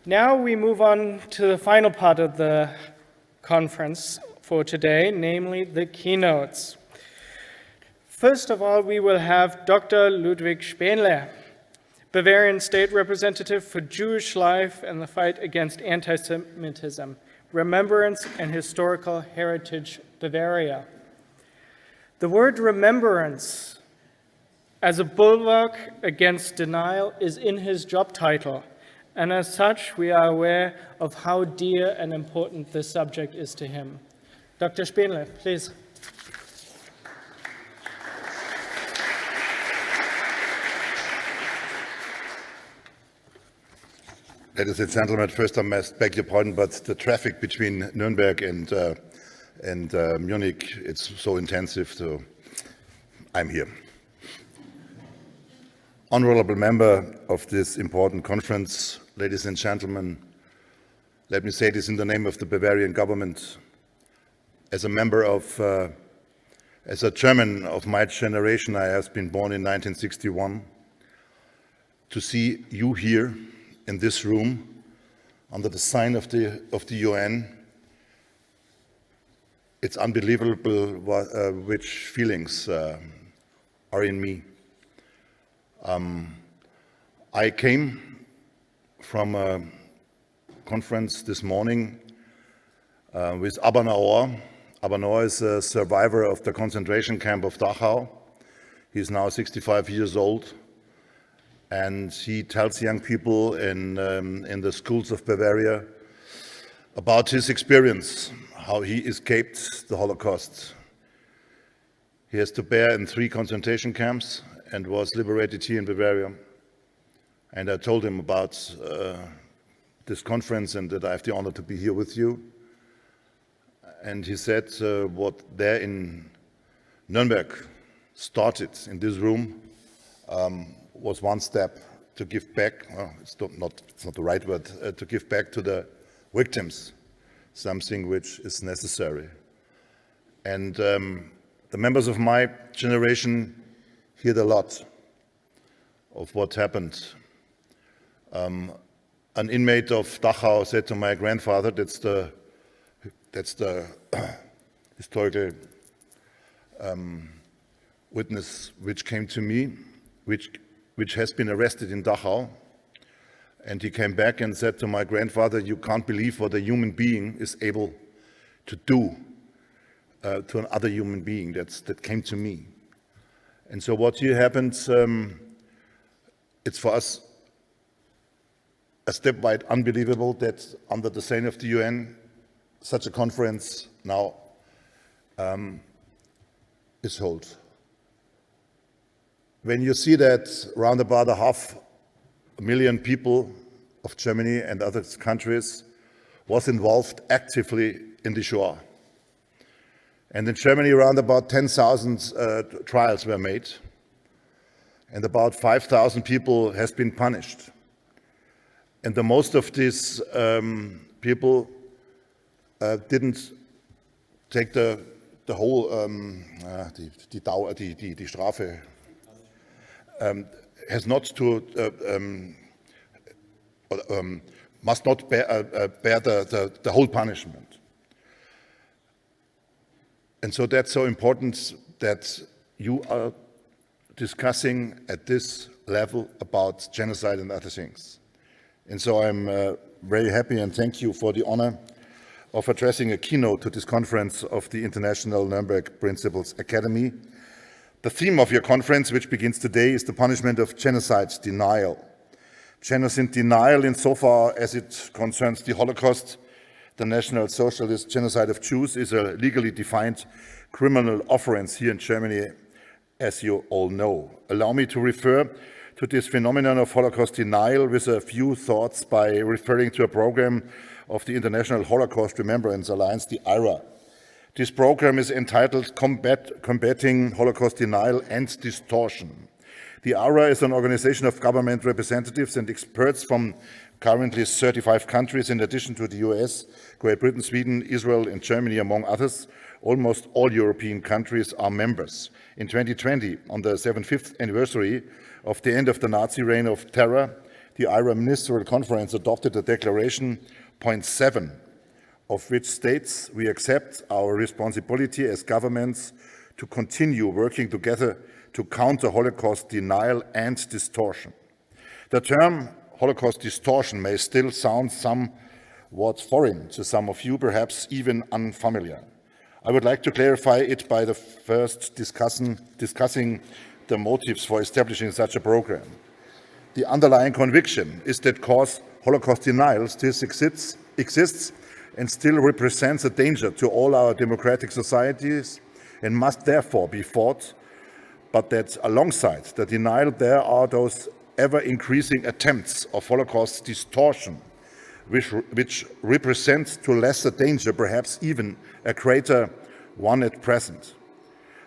Now we move on to the final part of the conference for today, namely the keynotes. First of all, we will have Dr. Ludwig Spaenle, Bavarian State Representative for Jewish Life and the Fight Against Anti-Semitism, Remembrance and Historical Heritage, Bavaria. The word remembrance as a bulwark against denial is in his job title, and as such, we are aware of how dear and important this subject is to him. Dr. Spaenle, please. Ladies and gentlemen, first I must beg your pardon, but the traffic between Nuremberg and Munich, it's so intensive, so I'm here. Honorable member of this important conference, ladies and gentlemen, let me say this in the name of the Bavarian government. As a member of, as a German of my generation, I have been born in 1961. To see you here in this room under the sign of the UN, it's unbelievable which feelings are in me. I came from a conference this morning with Adenauer. Adenauer is a survivor of the concentration camp of Dachau. He's now 65 years old, and he tells young people in the schools of Bavaria about his experience, how he escaped the Holocaust. He has to bear in 3 concentration camps and was liberated here in Bavaria. And I told him about this conference and that I have the honor to be here with you. And he said what there in Nuremberg started in this room was one step to give back, it's not the right word, to give back to the victims, something which is necessary. And the members of my generation heard a lot of what happened. An inmate of Dachau said to my grandfather, that's the historical witness which came to me, which has been arrested in Dachau. And he came back and said to my grandfather, you can't believe what a human being is able to do to another human being. That came to me. And so what here happened, it's for us a step-wide unbelievable that under the sign of the UN, such a conference now is held. When you see that round about 500,000 people of Germany and other countries was involved actively in the Shoah. And in Germany, around about 10,000 trials were made, and about 5,000 people has been punished. And the most of these people didn't take the whole die Strafe, has not to must not bear the whole punishment. And so that's so important that you are discussing at this level about genocide and other things. And so I'm very happy and thank you for the honor of addressing a keynote to this conference of the International Nuremberg Principles Academy. The theme of your conference, which begins today, is the punishment of genocide denial. Genocide denial, insofar as it concerns the Holocaust, the National Socialist genocide of Jews, is a legally defined criminal offense here in Germany, as you all know. Allow me to refer to this phenomenon of Holocaust denial with a few thoughts by referring to a program of the International Holocaust Remembrance Alliance, the IRA. This program is entitled Combating Holocaust Denial and Distortion. The IRA is an organization of government representatives and experts from currently 35 countries, in addition to the US, Great Britain, Sweden, Israel, and Germany, among others. Almost all European countries are members. In 2020, on the 75th anniversary of the end of the Nazi reign of terror, the IRA Ministerial Conference adopted a declaration, point 7, of which states we accept our responsibility as governments to continue working together to counter Holocaust denial and distortion. The term Holocaust distortion may still sound somewhat foreign to some of you, perhaps even unfamiliar. I would like to clarify it by the first discussing the motives for establishing such a program. The underlying conviction is that Holocaust denial still exists and still represents a danger to all our democratic societies and must therefore be fought, but that alongside the denial there are those ever-increasing attempts of Holocaust distortion, which represent to lesser danger, perhaps even a greater one at present.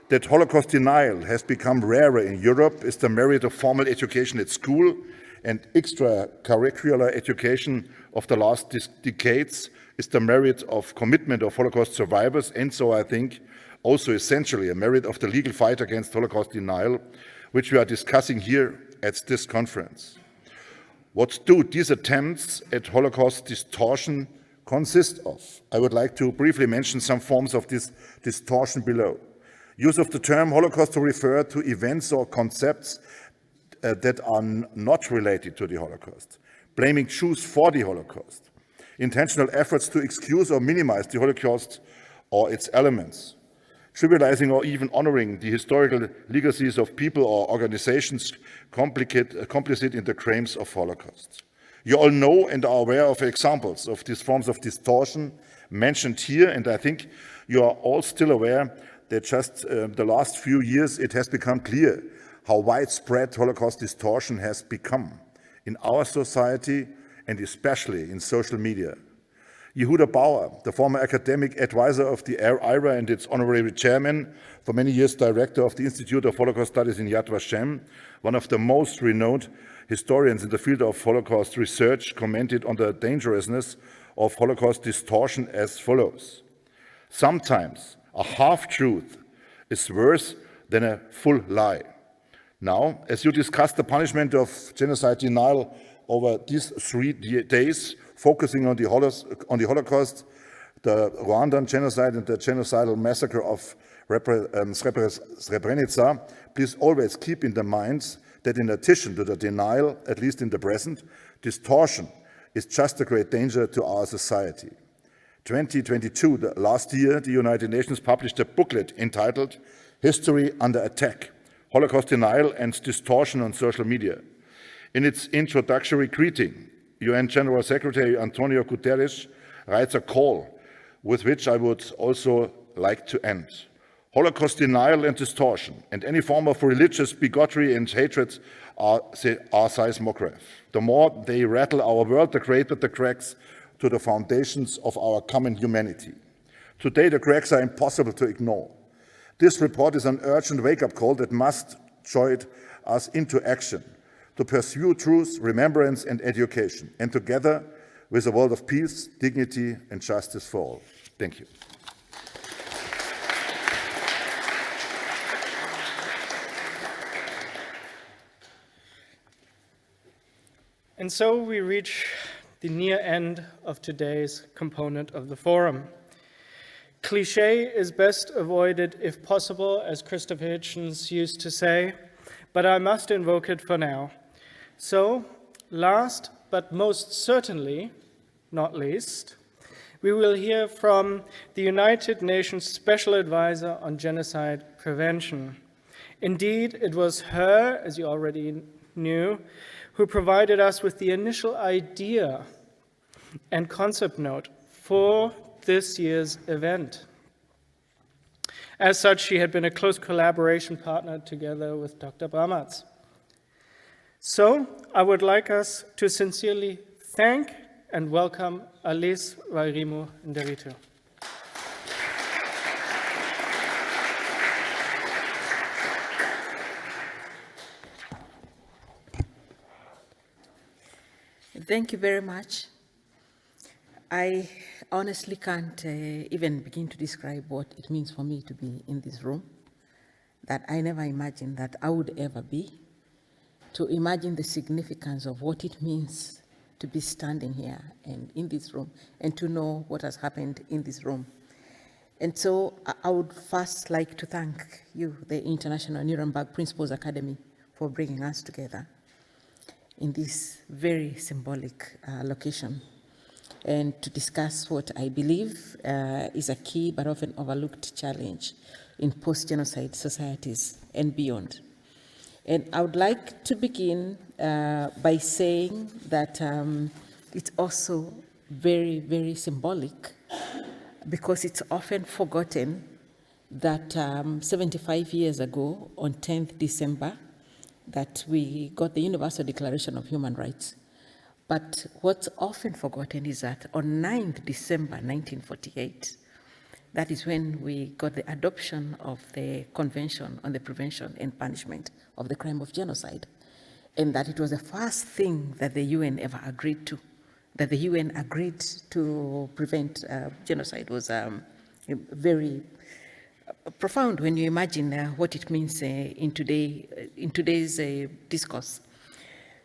That Holocaust denial has become rarer in Europe is the merit of formal education at school and extracurricular education of the last decades is the merit of commitment of Holocaust survivors, and so I think also essentially a merit of the legal fight against Holocaust denial, which we are discussing here at this conference. What do these attempts at Holocaust distortion consist of? I would like to briefly mention some forms of this distortion below. Use of the term Holocaust to refer to events or concepts that are not related to the Holocaust. Blaming Jews for the Holocaust. Intentional efforts to excuse or minimize the Holocaust or its elements. Trivializing or even honoring the historical legacies of people or organizations complicit in the crimes of Holocaust. You all know and are aware of examples of these forms of distortion mentioned here, and I think you are all still aware that just the last few years it has become clear how widespread Holocaust distortion has become in our society and especially in social media. Yehuda Bauer, the former academic advisor of the IRA and its honorary chairman, for many years director of the Institute of Holocaust Studies in Yad Vashem, one of the most renowned historians in the field of Holocaust research, commented on the dangerousness of Holocaust distortion as follows. Sometimes a half-truth is worse than a full lie. Now, as you discuss the punishment of genocide denial over these 3 days, focusing on the Holocaust, the Rwandan genocide and the genocidal massacre of Srebrenica, please always keep in the minds that in addition to the denial, at least in the present, distortion is just a great danger to our society. 2022, the last year, the United Nations published a booklet entitled History Under Attack, Holocaust Denial and Distortion on Social Media. In its introductory greeting, UN General Secretary Antonio Guterres writes a call with which I would also like to end. Holocaust denial and distortion and any form of religious bigotry and hatred are seismograph. The more they rattle our world, the greater the cracks to the foundations of our common humanity. Today, the cracks are impossible to ignore. This report is an urgent wake-up call that must join us into action to pursue truth, remembrance, and education, and together with a world of peace, dignity, and justice for all. Thank you. And so we reach the near end of today's component of the forum. Cliché is best avoided if possible, as Christoph Hitchens used to say, but I must invoke it for now. So, last but most certainly not least, we will hear from the United Nations Special Advisor on Genocide Prevention. Indeed, it was her, as you already knew, who provided us with the initial idea and concept note for this year's event. As such, she had been a close collaboration partner together with Dr. Brammertz. So, I would like us to sincerely thank and welcome Alice Wairimu Nderitu. Thank you very much. I honestly can't even begin to describe what it means for me to be in this room, that I never imagined that I would ever be. to imagine the significance of what it means to be standing here and in this room and to know what has happened in this room. And so I would first like to thank you, the International Nuremberg Principles Academy, for bringing us together in this very symbolic location and to discuss what I believe is a key but often overlooked challenge in post-genocide societies and beyond. And I would like to begin by saying that it's also very, very symbolic because it's often forgotten that 75 years ago, on 10th December, that we got the Universal Declaration of Human Rights. But what's often forgotten is that on 9th December 1948, that is when we got the adoption of the Convention on the Prevention and Punishment of the Crime of Genocide, and that it was the first thing that the UN ever agreed to, that the UN agreed to prevent genocide was very profound when you imagine what it means in today's discourse.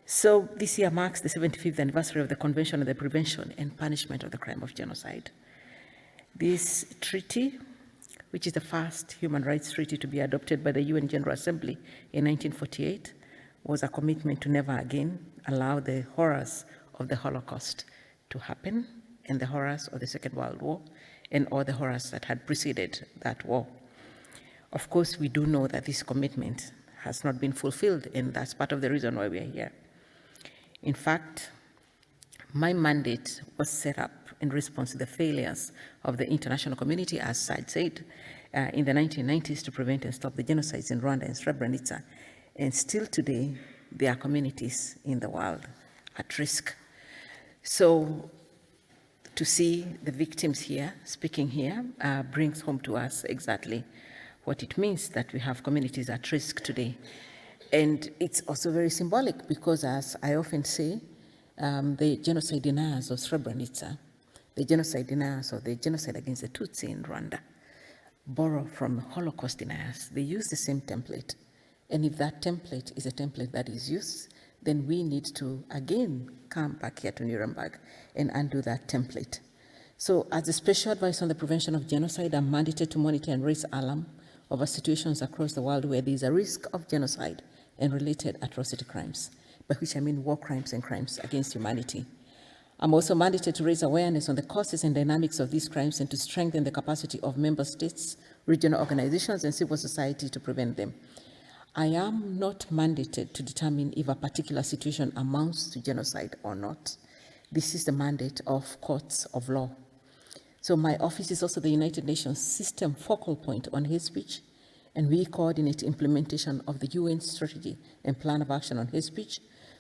So this year marks the 75th anniversary of the Convention on the Prevention and Punishment of the Crime of Genocide. This treaty, which is the first human rights treaty to be adopted by the UN General Assembly in 1948, was a commitment to never again allow the horrors of the Holocaust to happen and the horrors of the Second World War and all the horrors that had preceded that war. Of course, we do know that this commitment has not been fulfilled, and that's part of the reason why we are here. In fact, my mandate was set up in response to the failures of the international community, as Said said, in the 1990s to prevent and stop the genocides in Rwanda and Srebrenica. And still today, there are communities in the world at risk. So to see the victims here, speaking here, brings home to us exactly what it means that we have communities at risk today. And it's also very symbolic because, as I often say, the genocide deniers of Srebrenica, the genocide deniers of the genocide against the Tutsi in Rwanda, borrow from Holocaust deniers. They use the same template. And if that template is a template that is used, then we need to, again, come back here to Nuremberg and undo that template. So as a special advisor on the prevention of genocide, I'm mandated to monitor and raise alarm over situations across the world where there is a risk of genocide and related atrocity crimes, by which I mean war crimes and crimes against humanity. I'm also mandated to raise awareness on the causes and dynamics of these crimes and to strengthen the capacity of member states, regional organizations, and civil society to prevent them. I am not mandated to determine if a particular situation amounts to genocide or not. This is the mandate of courts of law. So my office is also the United Nations system focal point on hate speech, and we coordinate implementation of the UN strategy and plan of action on hate speech,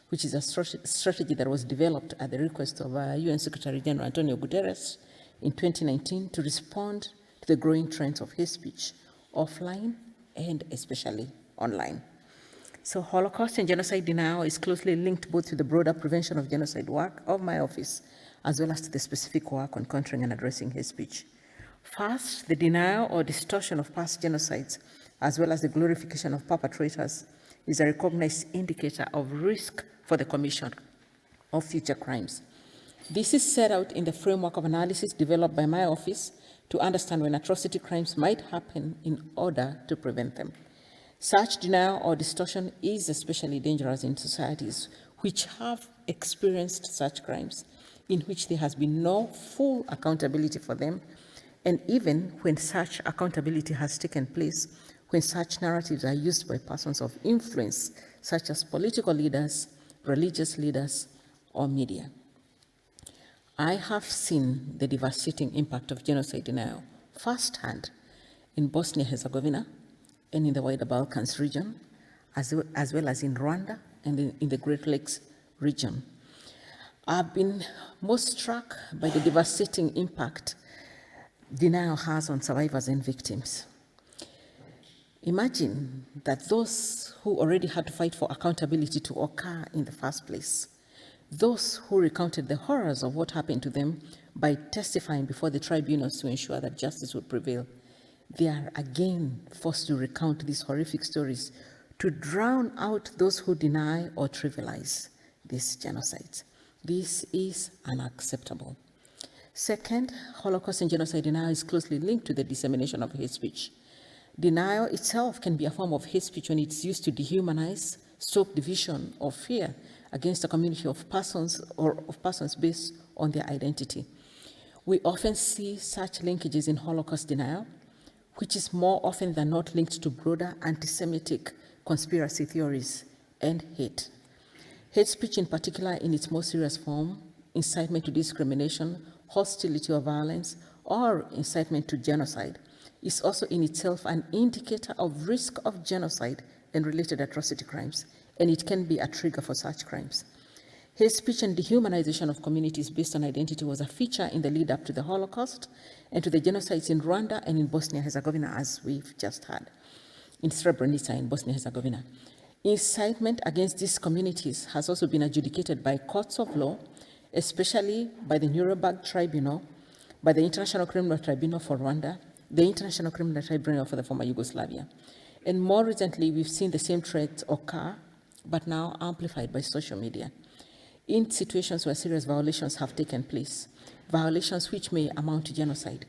which is a strategy that was developed at the request of UN Secretary General Antonio Guterres in 2019 to respond to the growing trends of hate speech offline and especially online. So Holocaust and genocide denial is closely linked both to the broader prevention of genocide work of my office, as well as to the specific work on countering and addressing hate speech. First, the denial or distortion of past genocides, as well as the glorification of perpetrators, is a recognized indicator of risk for the commission of future crimes. This is set out in the framework of analysis developed by my office to understand when atrocity crimes might happen in order to prevent them. Such denial or distortion is especially dangerous in societies which have experienced such crimes, in which there has been no full accountability for them, and even when such accountability has taken place, when such narratives are used by persons of influence, such as political leaders, religious leaders, or media. I have seen the devastating impact of genocide denial firsthand in Bosnia-Herzegovina and in the wider Balkans region, as well as in Rwanda and in the Great Lakes region. I've been most struck by the devastating impact denial has on survivors and victims. Imagine that those who already had to fight for accountability to occur in the first place, those who recounted the horrors of what happened to them by testifying before the tribunals to ensure that justice would prevail, they are again forced to recount these horrific stories to drown out those who deny or trivialize these genocides. This is unacceptable. Second, Holocaust and genocide denial is closely linked to the dissemination of hate speech. Denial itself can be a form of hate speech when it's used to dehumanize, stoke division, or fear against a community of persons or of persons based on their identity. We often see such linkages in Holocaust denial, which is more often than not linked to broader anti-Semitic conspiracy theories and hate. Hate speech, in particular in its most serious form, incitement to discrimination, hostility or violence, or incitement to genocide, is also in itself an indicator of risk of genocide and related atrocity crimes, and it can be a trigger for such crimes. Hate speech and dehumanization of communities based on identity was a feature in the lead up to the Holocaust and to the genocides in Rwanda and in Bosnia-Herzegovina, as we've just heard, in Srebrenica in Bosnia-Herzegovina. Incitement against these communities has also been adjudicated by courts of law, especially by the Nuremberg Tribunal, by the International Criminal Tribunal for Rwanda, the International Criminal Tribunal for the former Yugoslavia. And more recently, we've seen the same threats occur, but now amplified by social media, in situations where serious violations have taken place, violations which may amount to genocide.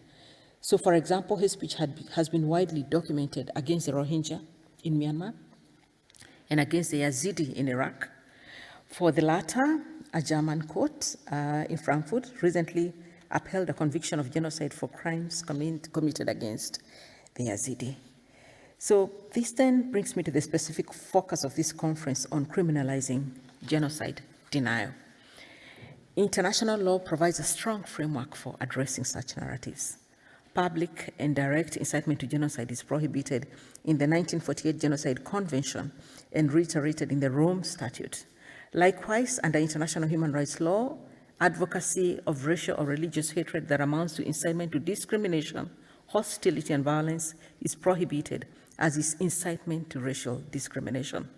So, for example, hate speech has been widely documented against the Rohingya in Myanmar and against the Yazidi in Iraq. For the latter, a German court in Frankfurt recently upheld a conviction of genocide for crimes committed against the Yazidi. So this then brings me to the specific focus of this conference on criminalizing genocide denial. International law provides a strong framework for addressing such narratives. Public and direct incitement to genocide is prohibited in the 1948 Genocide Convention and reiterated in the Rome Statute. Likewise, under international human rights law, advocacy of racial or religious hatred that amounts to incitement to discrimination, hostility, and violence is prohibited, as is incitement to racial discrimination.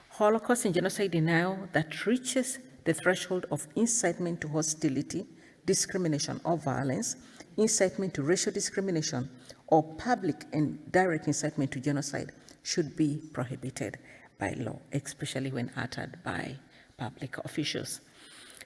Holocaust and genocide denial that reaches the threshold of incitement to hostility, discrimination, or violence, incitement to racial discrimination, or public and direct incitement to genocide should be prohibited by law, especially when uttered by public officials.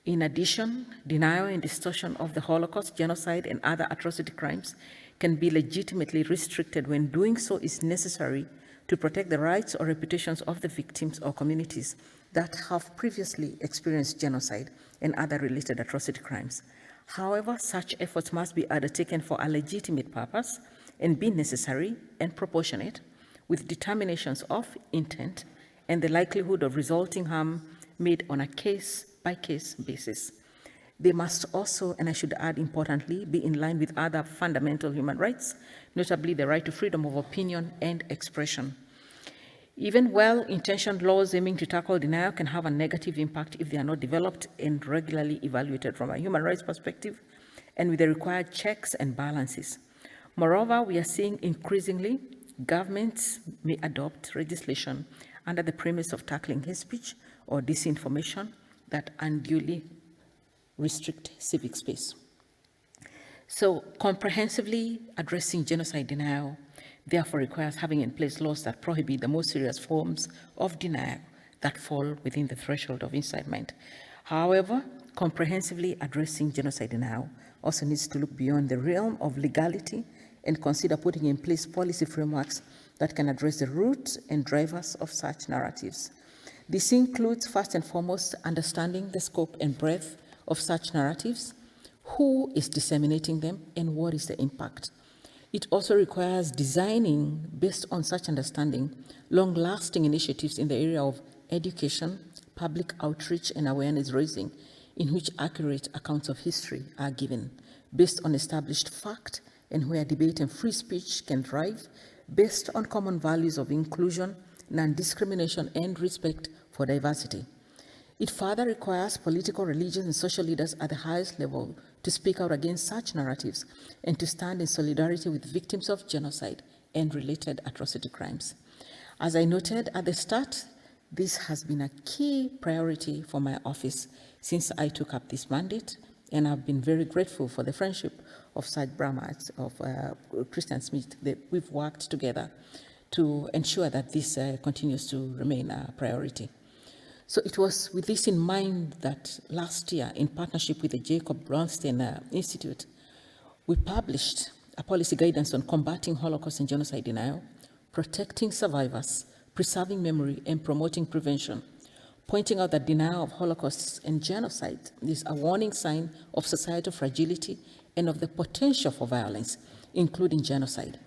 In addition, denial and distortion of the Holocaust, genocide, and other atrocity crimes can be legitimately restricted when doing so is necessary to protect the rights or reputations of the victims or communities that have previously experienced genocide and other related atrocity crimes. However, such efforts must be undertaken for a legitimate purpose and be necessary and proportionate, with determinations of intent and the likelihood of resulting harm made on a case-by-case basis. They must also, and I should add importantly, be in line with other fundamental human rights, notably the right to freedom of opinion and expression. Even well-intentioned laws aiming to tackle denial can have a negative impact if they are not developed and regularly evaluated from a human rights perspective and with the required checks and balances. Moreover, we are seeing increasingly governments may adopt legislation under the premise of tackling hate speech or disinformation that unduly restrict civic space. So comprehensively addressing genocide denial therefore requires having in place laws that prohibit the most serious forms of denial that fall within the threshold of incitement. However, comprehensively addressing genocide denial also needs to look beyond the realm of legality and consider putting in place policy frameworks that can address the roots and drivers of such narratives. This includes, first and foremost, understanding the scope and breadth of such narratives, who is disseminating them, and what is the impact. It also requires designing, based on such understanding, long-lasting initiatives in the area of education, public outreach, and awareness raising, in which accurate accounts of history are given, based on established fact, and where debate and free speech can thrive, based on common values of inclusion, non-discrimination, and respect for diversity. It further requires political, religious, and social leaders at the highest level to speak out against such narratives and to stand in solidarity with victims of genocide and related atrocity crimes. As I noted at the start, this has been a key priority for my office since I took up this mandate, and I've been very grateful for the friendship of Saj Brahmat, of Christian Smith, that we've worked together to ensure that this continues to remain a priority. So it was with this in mind that last year, in partnership with the Jacob Bronstein Institute, we published a policy guidance on combating Holocaust and genocide denial, protecting survivors, preserving memory, and promoting prevention, pointing out that denial of Holocaust and genocide is a warning sign of societal fragility and of the potential for violence, including genocide.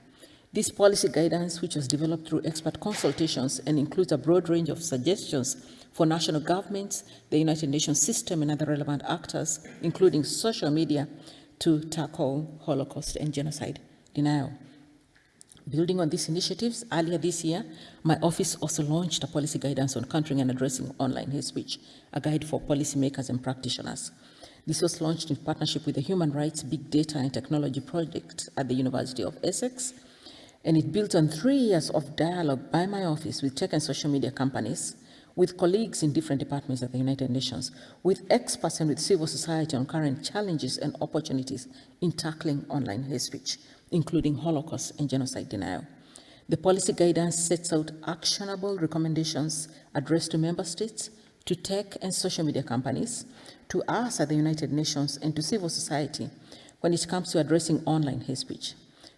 This policy guidance, which was developed through expert consultations and includes a broad range of suggestions for national governments, the United Nations system, and other relevant actors, including social media, to tackle Holocaust and genocide denial. Building on these initiatives, earlier this year, my office also launched a policy guidance on countering and addressing online hate speech, a guide for policymakers and practitioners. This was launched in partnership with the Human Rights, Big Data and Technology Project at the University of Essex, and it built on 3 years of dialogue by my office with tech and social media companies, with colleagues in different departments at the United Nations, with experts and with civil society on current challenges and opportunities in tackling online hate speech, including Holocaust and genocide denial. The policy guidance sets out actionable recommendations addressed to member states, to tech and social media companies, to us at the United Nations, and to civil society when it comes to addressing online hate speech.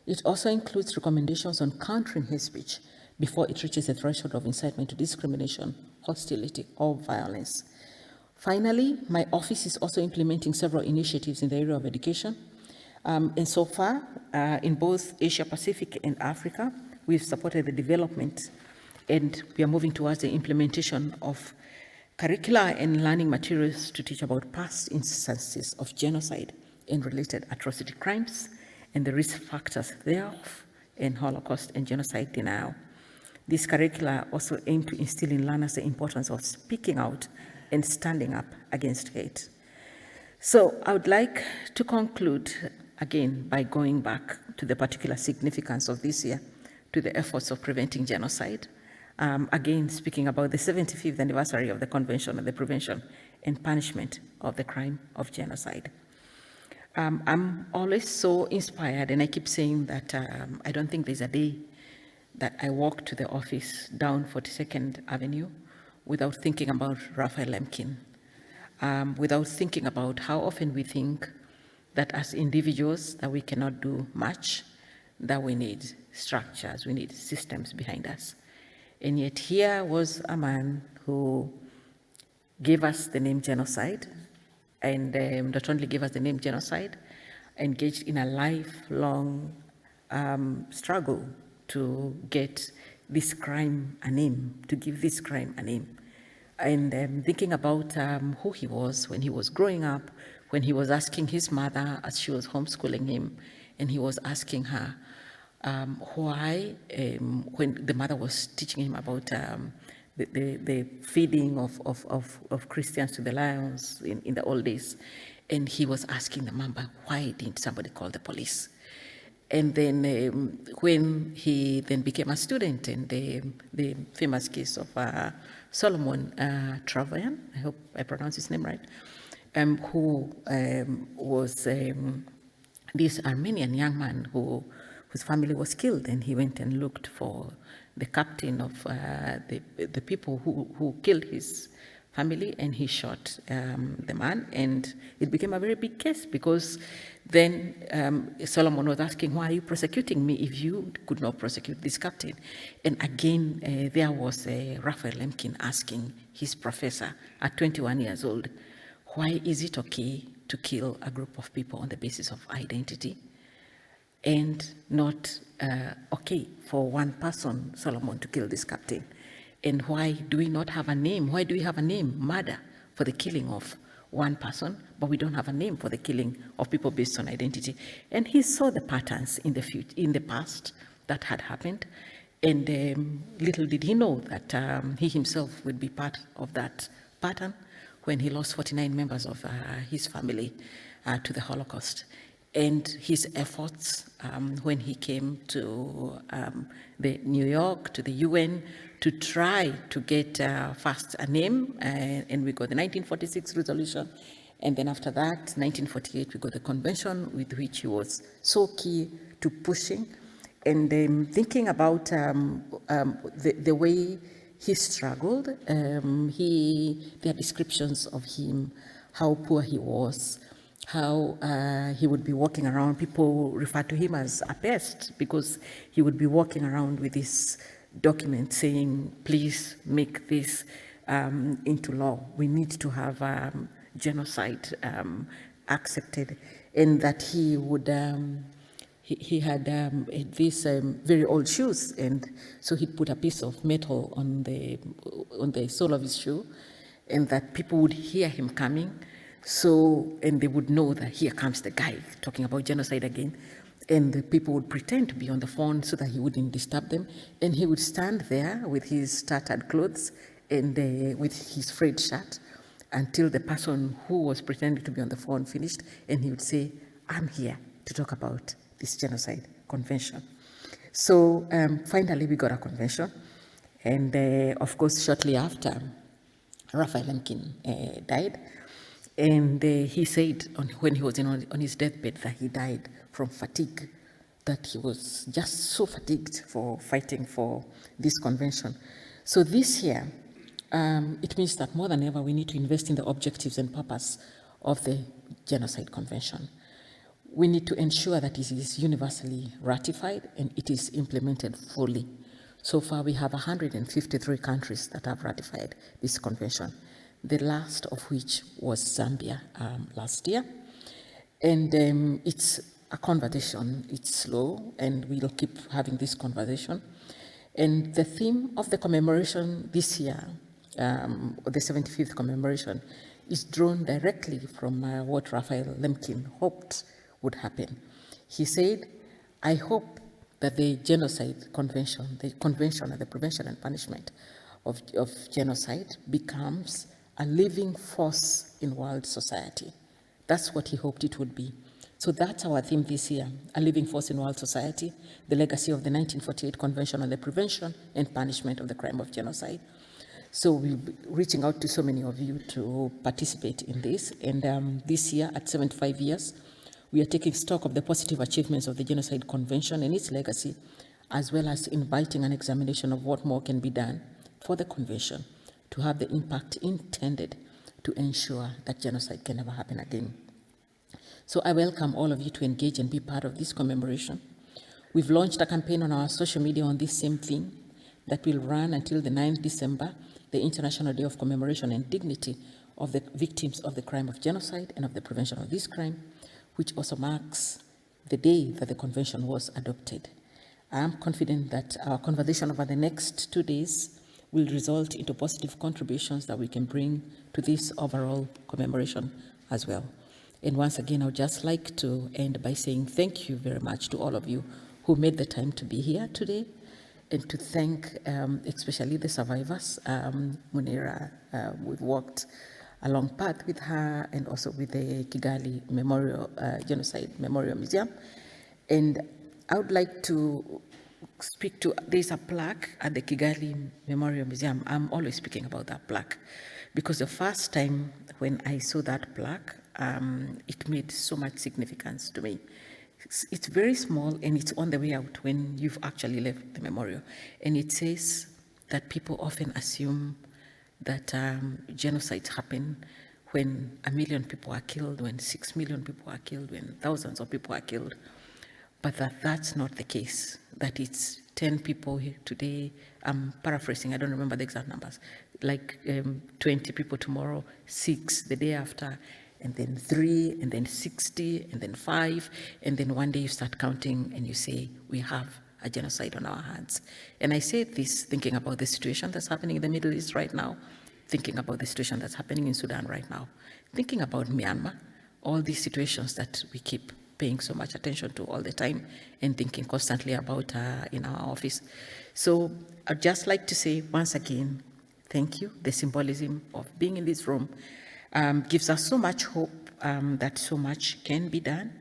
It also includes recommendations on countering hate speech before it reaches the threshold of incitement to discrimination, hostility, or violence. Finally, my office is also implementing several initiatives in the area of education. And so far, in both Asia Pacific and Africa, we've supported the development, and we are moving towards the implementation of curricula and learning materials to teach about past instances of genocide and related atrocity crimes and the risk factors thereof in Holocaust and genocide denial. These curricula also aim to instill in learners the importance of speaking out and standing up against hate. So I would like to conclude again by going back to the particular significance of this year to the efforts of preventing genocide. Again, speaking about the 75th anniversary of the Convention on the Prevention and Punishment of the Crime of Genocide. I'm always so inspired, and I keep saying that I don't think there's a day that I walk to the office down 42nd Avenue without thinking about Raphael Lemkin, without thinking about how often we think that as individuals that we cannot do much, that we need structures, we need systems behind us. And yet here was a man who gave us the name genocide, and not only gave us the name genocide, engaged in a lifelong struggle to get this crime a name, to give this crime a name. And thinking about who he was when he was growing up, when he was asking his mother as she was homeschooling him, and he was asking her why, when the mother was teaching him about the feeding of Christians to the lions in the old days, and he was asking the mama, why didn't somebody call the police? And then when he then became a student, and the famous case of Solomon Travayan, I hope I pronounced his name right, who was this Armenian young man whose family was killed, and he went and looked for the captain of the people who killed his family, and he shot the man, and it became a very big case, because then Solomon was asking, why are you prosecuting me if you could not prosecute this captain? And again, there was Raphael Lemkin asking his professor at 21 years old, why is it okay to kill a group of people on the basis of identity, and not okay for one person, Solomon, to kill this captain? And why do we not have a name? Why do we have a name, murder, for the killing of one person, but we don't have a name for the killing of people based on identity? And he saw the patterns in the past that had happened, and little did he know that he himself would be part of that pattern when he lost 49 members of his family to the Holocaust. And his efforts when he came to New York, to the UN, to try to get first a name, and we got the 1946 resolution, and then after that, 1948, we got the convention with which he was so key to pushing, And thinking about the way he struggled, there are descriptions of him, how poor he was, how he would be walking around. People refer to him as a pest because he would be walking around with this document saying, please make this into law. We need to have genocide accepted. And that he would, he had these very old shoes, and so he'd put a piece of metal on the sole of his shoe, and that people would hear him coming. So, and they would know that here comes the guy talking about genocide again. And the people would pretend to be on the phone so that he wouldn't disturb them. And he would stand there with his tattered clothes and with his frayed shirt until the person who was pretending to be on the phone finished. And he would say, I'm here to talk about this genocide convention. So finally, we got a convention. And of course, shortly after, Raphael Lemkin died. And he said when he was on his deathbed that he died from fatigue, that he was just so fatigued for fighting for this convention. So this year, it means that more than ever, we need to invest in the objectives and purpose of the Genocide Convention. We need to ensure that it is universally ratified and it is implemented fully. So far, we have 153 countries that have ratified this convention, the last of which was Zambia last year. And it's a conversation, it's slow, and we'll keep having this conversation. And the theme of the commemoration this year, the 75th commemoration, is drawn directly from what Raphael Lemkin hoped would happen. He said, I hope that the Genocide Convention, the Convention on the Prevention and Punishment of Genocide, becomes a living force in world society. That's what he hoped it would be. So that's our theme this year, a living force in world society, the legacy of the 1948 Convention on the Prevention and Punishment of the Crime of Genocide. So we'll be reaching out to so many of you to participate in this. And this year, at 75 years, we are taking stock of the positive achievements of the Genocide Convention and its legacy, as well as inviting an examination of what more can be done for the Convention to have the impact intended to ensure that genocide can never happen again. So I welcome all of you to engage and be part of this commemoration. We've launched a campaign on our social media on this same theme that will run until the 9th December, the International Day of Commemoration and Dignity of the Victims of the Crime of Genocide and of the Prevention of this crime, which also marks the day that the convention was adopted. I am confident that our conversation over the next 2 days will result into positive contributions that we can bring to this overall commemoration as well. And once again, I would just like to end by saying thank you very much to all of you who made the time to be here today, and to thank especially the survivors. Munira, we've walked a long path with her, and also with the Kigali Memorial, Genocide Memorial Museum. And I would like to speak to, there's a plaque at the Kigali Memorial Museum. I'm always speaking about that plaque because the first time when I saw that plaque, it made so much significance to me. It's very small and it's on the way out when you've actually left the memorial. And it says that people often assume that genocides happen when 1 million people are killed, when 6 million people are killed, when thousands of people are killed. But that's not the case, that it's 10 people today. I'm paraphrasing, I don't remember the exact numbers, like 20 people tomorrow, 6 the day after, and then 3, and then 60, and then 5, and then one day you start counting and you say, we have a genocide on our hands. And I say this thinking about the situation that's happening in the Middle East right now, thinking about the situation that's happening in Sudan right now, thinking about Myanmar, all these situations that we keep paying so much attention to all the time and thinking constantly about in our office. So I'd just like to say once again, thank you. The symbolism of being in this room gives us so much hope that so much can be done.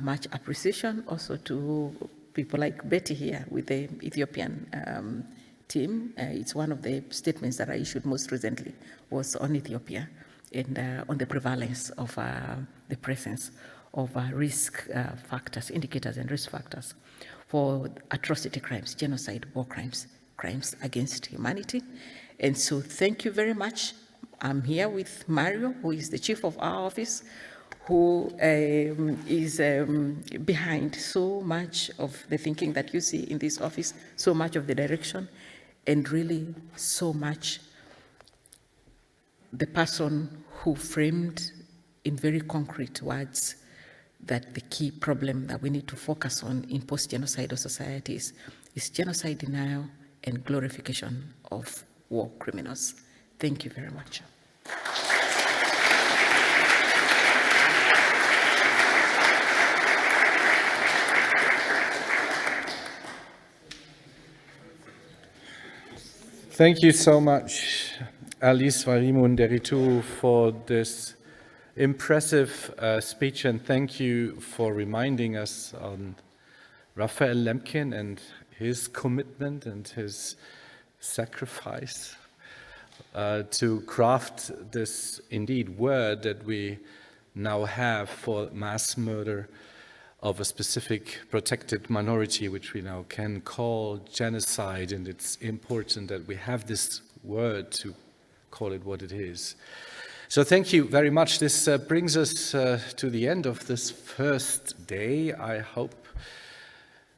Much appreciation also to people like Betty here with the Ethiopian team. It's one of the statements that I issued most recently was on Ethiopia and on the prevalence of the presence of risk factors, indicators and risk factors for atrocity crimes, genocide, war crimes, crimes against humanity. And so thank you very much. I'm here with Mario, who is the chief of our office, who is behind so much of the thinking that you see in this office, so much of the direction, and really so much the person who framed in very concrete words that the key problem that we need to focus on in post-genocidal societies is genocide denial and glorification of war criminals. Thank you very much. Thank you so much, Alice, Wairimu, and Nderitu, for this impressive speech, and thank you for reminding us on Raphael Lemkin and his commitment and his sacrifice to craft this indeed word that we now have for mass murder of a specific protected minority, which we now can call genocide, and it's important that we have this word to call it what it is. So thank you very much. This brings us to the end of this first day. I hope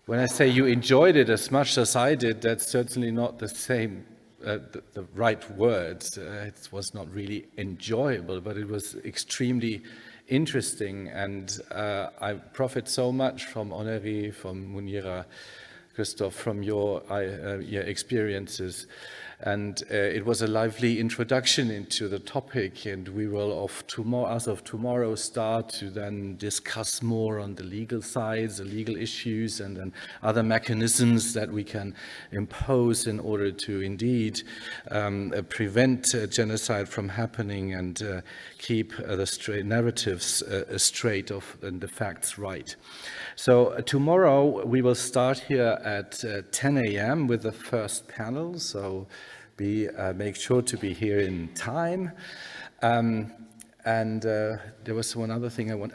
when I say you enjoyed it as much as I did, that's certainly not the same, the right words. It was not really enjoyable, but it was extremely interesting, and I profit so much from Honoré, from Munira, Christoph, from your experiences. And it was a lively introduction into the topic, and we will as of tomorrow start to then discuss more on the legal sides, the legal issues, and then other mechanisms that we can impose in order to indeed prevent genocide from happening and keep the straight narratives straight and the facts right. So tomorrow we will start here at 10 a.m. with the first panel, so make sure to be here in time. There was one other thing I want,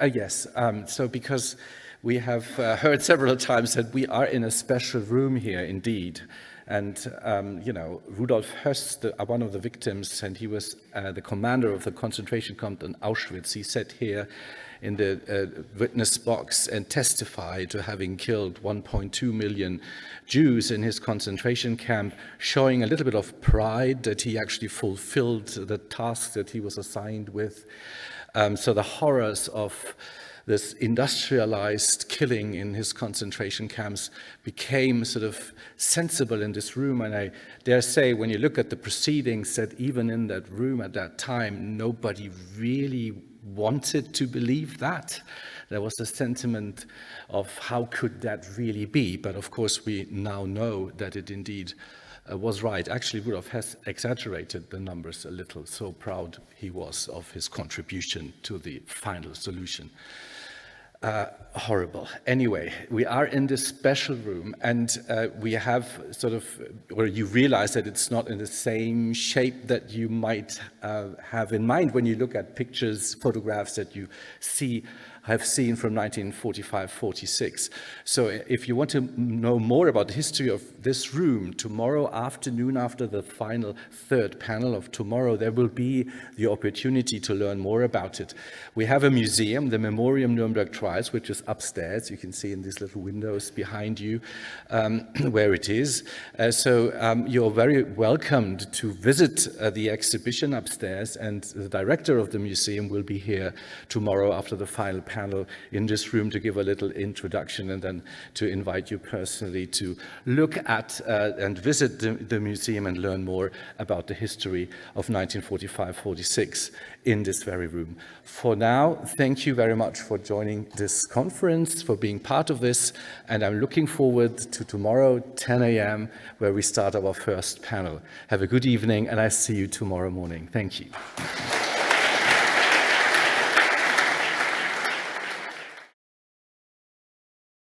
so because we have heard several times that we are in a special room here indeed. And, Rudolf Höss, one of the victims, and he was the commander of the concentration camp in Auschwitz, he sat here in the witness box and testified to having killed 1.2 million Jews in his concentration camp, showing a little bit of pride that he actually fulfilled the task that he was assigned with. So the horrors of this industrialized killing in his concentration camps became sort of sensible in this room. And I dare say, when you look at the proceedings, that even in that room at that time, nobody really wanted to believe that. There was a sentiment of how could that really be? But of course, we now know that it indeed was right. Actually, Rudolf has exaggerated the numbers a little, so proud he was of his contribution to the final solution. Horrible. Anyway, we are in this special room, and we have you realize that it's not in the same shape that you might have in mind when you look at pictures, photographs that you have seen from 1945-46. So if you want to know more about the history of this room, tomorrow afternoon, after the final third panel of tomorrow, there will be the opportunity to learn more about it. We have a museum, the Memoriam Nuremberg Trials, which is upstairs. You can see in these little windows behind you where it is. So you're very welcomed to visit the exhibition upstairs, and the director of the museum will be here tomorrow after the final panel in this room to give a little introduction, and then to invite you personally to look at and visit the museum and learn more about the history of 1945-46 in this very room. For now, thank you very much for joining this conference, for being part of this, and I'm looking forward to tomorrow, 10 a.m., where we start our first panel. Have a good evening, and I see you tomorrow morning. Thank you.